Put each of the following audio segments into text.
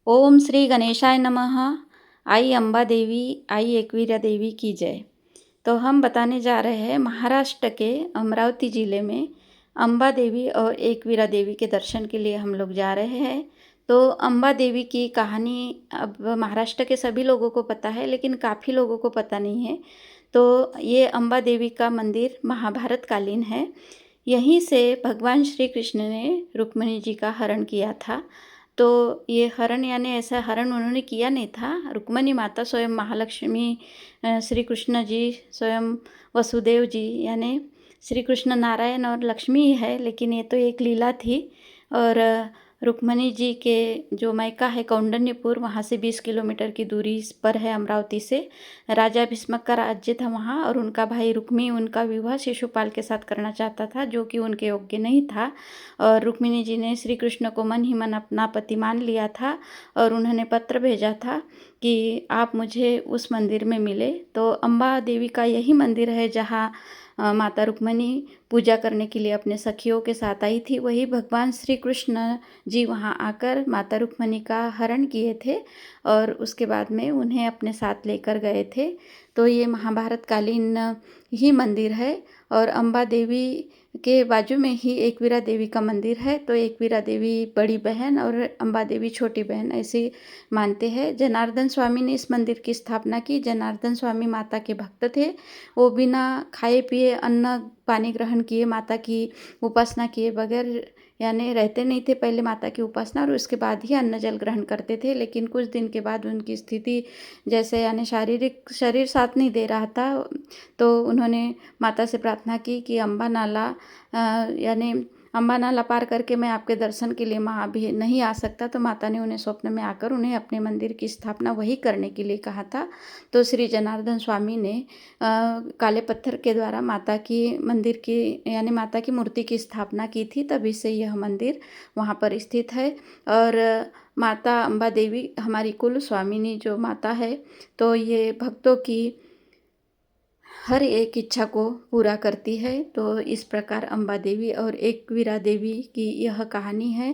ओम श्री गणेशाय नमः। आई अम्बा देवी, आई एकवीरा देवी की जय। तो हम बताने जा रहे हैं महाराष्ट्र के अमरावती ज़िले में अम्बा देवी और एकवीरा देवी के दर्शन के लिए हम लोग जा रहे हैं। तो अम्बा देवी की कहानी अब महाराष्ट्र के सभी लोगों को पता है, लेकिन काफ़ी लोगों को पता नहीं है। तो ये अम्बा देवी का मंदिर महाभारत कालीन है। यहीं से भगवान श्री कृष्ण ने रुक्मिणी जी का हरण किया था। तो ये हरण यानी ऐसा हरण उन्होंने किया नहीं था। रुक्मिणी माता स्वयं महालक्ष्मी, श्री कृष्ण जी स्वयं वसुदेव जी यानी श्री कृष्ण नारायण और लक्ष्मी ही है, लेकिन ये तो एक लीला थी। और रुक्मिणी जी के जो मायका है कौंडन्यपुर, वहाँ से 20 किलोमीटर की दूरी पर है अमरावती से। राजा भीष्मक का राज्य था वहाँ, और उनका भाई रुक्मी उनका विवाह शिशुपाल के साथ करना चाहता था, जो कि उनके योग्य नहीं था। और रुक्मिणी जी ने श्री कृष्ण को मन ही मन अपना पति मान लिया था, और उन्होंने पत्र भेजा था कि आप मुझे उस मंदिर में मिले। तो अम्बा देवी का यही मंदिर है जहाँ माता रुक्मिणी पूजा करने के लिए अपने सखियों के साथ आई थी। वही भगवान श्री कृष्ण जी वहाँ आकर माता रुक्मिणी का हरण किए थे, और उसके बाद में उन्हें अपने साथ लेकर गए थे। तो ये महाभारत कालीन ही मंदिर है। और अम्बा देवी के बाजू में ही एकवीरा देवी का मंदिर है। तो एकवीरा देवी बड़ी बहन और अम्बा देवी छोटी बहन ऐसे मानते हैं। जनार्दन स्वामी ने इस मंदिर की स्थापना की। जनार्दन स्वामी माता के भक्त थे। वो बिना खाए पिए अन्न पानी ग्रहण किए माता की उपासना किए बगैर यानी रहते नहीं थे। पहले माता की उपासना और उसके बाद ही अन्न जल ग्रहण करते थे। लेकिन कुछ दिन के बाद उनकी स्थिति जैसे यानी शारीरिक शरीर साथ नहीं दे रहा था, तो उन्होंने माता से प्रार्थना की कि अम्बा नाला यानी अम्बा नाला पार करके मैं आपके दर्शन के लिए वहाँ भी नहीं आ सकता। तो माता ने उन्हें स्वप्न में आकर उन्हें अपने मंदिर की स्थापना वही करने के लिए कहा था। तो श्री जनार्दन स्वामी ने काले पत्थर के द्वारा माता की मंदिर की यानी माता की मूर्ति की स्थापना की थी। तभी से यह मंदिर वहाँ पर स्थित है। और माता अम्बा देवी हमारी कुल स्वामिनी जो माता है, तो ये भक्तों की हर एक इच्छा को पूरा करती है। तो इस प्रकार अम्बा देवी और एकवीरा देवी की यह कहानी है।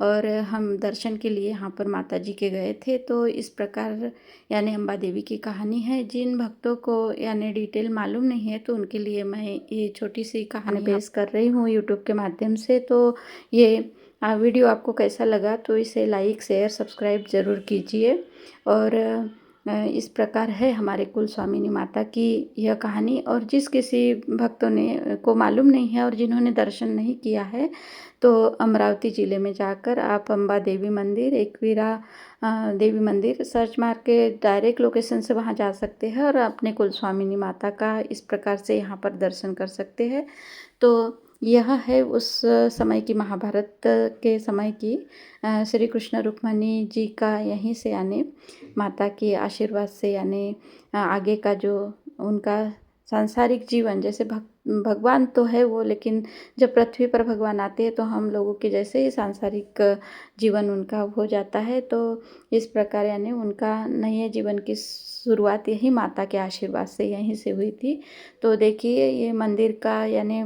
और हम दर्शन के लिए यहाँ पर माता जी के गए थे। तो इस प्रकार यानी अम्बा देवी की कहानी है। जिन भक्तों को यानी डिटेल मालूम नहीं है, तो उनके लिए मैं ये छोटी सी कहानी पेश कर रही हूँ यूट्यूब के माध्यम से। तो ये वीडियो आपको कैसा लगा, तो इसे लाइक शेयर सब्सक्राइब ज़रूर कीजिए। और इस प्रकार है हमारे कुल स्वामिनी माता की यह कहानी। और जिस किसी भक्तों ने को मालूम नहीं है और जिन्होंने दर्शन नहीं किया है, तो अमरावती ज़िले में जाकर आप अम्बा देवी मंदिर, एकवीरा देवी मंदिर सर्च मार के डायरेक्ट लोकेशन से वहाँ जा सकते हैं और अपने कुल स्वामिनी माता का इस प्रकार से यहाँ पर दर्शन कर सकते हैं। तो यह है उस समय की महाभारत के समय की श्री कृष्ण रुक्मिणी जी का यहीं से यानी माता के आशीर्वाद से यानी आगे का जो उनका सांसारिक जीवन जैसे भगवान तो है वो, लेकिन जब पृथ्वी पर भगवान आते हैं तो हम लोगों के जैसे ही सांसारिक जीवन उनका हो जाता है। तो इस प्रकार यानी उनका नए जीवन की शुरुआत यही माता के आशीर्वाद से यहीं से हुई थी। तो देखिए ये मंदिर का यानी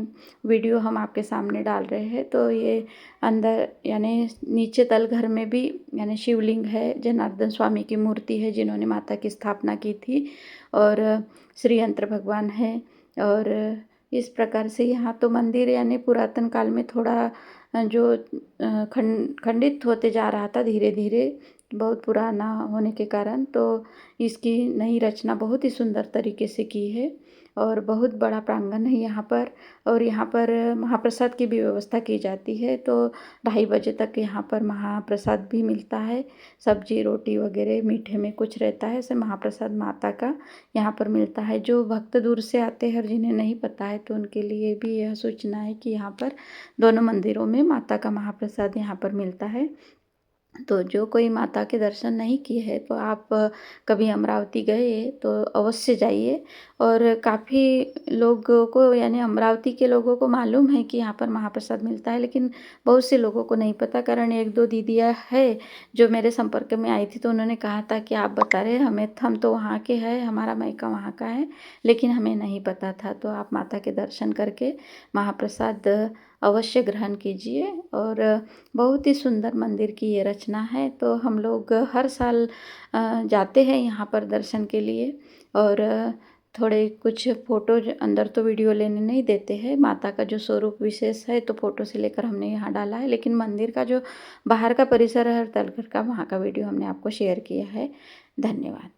वीडियो हम आपके सामने डाल रहे हैं। तो ये अंदर यानी नीचे तल घर में भी यानी शिवलिंग है, जनार्दन स्वामी की मूर्ति है जिन्होंने माता की स्थापना की थी, और श्री यंत्र भगवान है। और इस प्रकार से यहाँ तो मंदिर यानी पुरातन काल में थोड़ा जो खंडित होते जा रहा था धीरे धीरे, बहुत पुराना होने के कारण। तो इसकी नई रचना बहुत ही सुंदर तरीके से की है, और बहुत बड़ा प्रांगण है यहाँ पर। और यहाँ पर महाप्रसाद की भी व्यवस्था की जाती है। तो 2:30 बजे तक यहाँ पर महाप्रसाद भी मिलता है। सब्जी रोटी वगैरह मीठे में कुछ रहता है, ऐसे महाप्रसाद माता का यहाँ पर मिलता है। जो भक्त दूर से आते हैं और जिन्हें नहीं पता है, तो उनके लिए भी यह सूचना है कि यहाँ पर दोनों मंदिरों में माता का महाप्रसाद यहाँ पर मिलता है। तो जो कोई माता के दर्शन नहीं किए हैं, तो आप कभी अमरावती गए तो अवश्य जाइए। और काफ़ी लोगों को यानी अमरावती के लोगों को मालूम है कि यहाँ पर महाप्रसाद मिलता है, लेकिन बहुत से लोगों को नहीं पता। कारण 1-2 दीदियाँ है जो मेरे संपर्क में आई थी, तो उन्होंने कहा था कि आप बता रहे हमें, हम तो वहाँ के हैं, हमारा मायका वहाँ का है, लेकिन हमें नहीं पता था। तो आप माता के दर्शन करके महाप्रसाद अवश्य ग्रहण कीजिए। और बहुत ही सुंदर मंदिर की ये रचना है। तो हम लोग हर साल जाते हैं यहाँ पर दर्शन के लिए। और थोड़े कुछ फ़ोटो अंदर तो वीडियो लेने नहीं देते हैं। माता का जो स्वरूप विशेष है तो फ़ोटो से लेकर हमने यहाँ डाला है, लेकिन मंदिर का जो बाहर का परिसर है हर तलघट का, वहाँ का वीडियो हमने आपको शेयर किया है। धन्यवाद।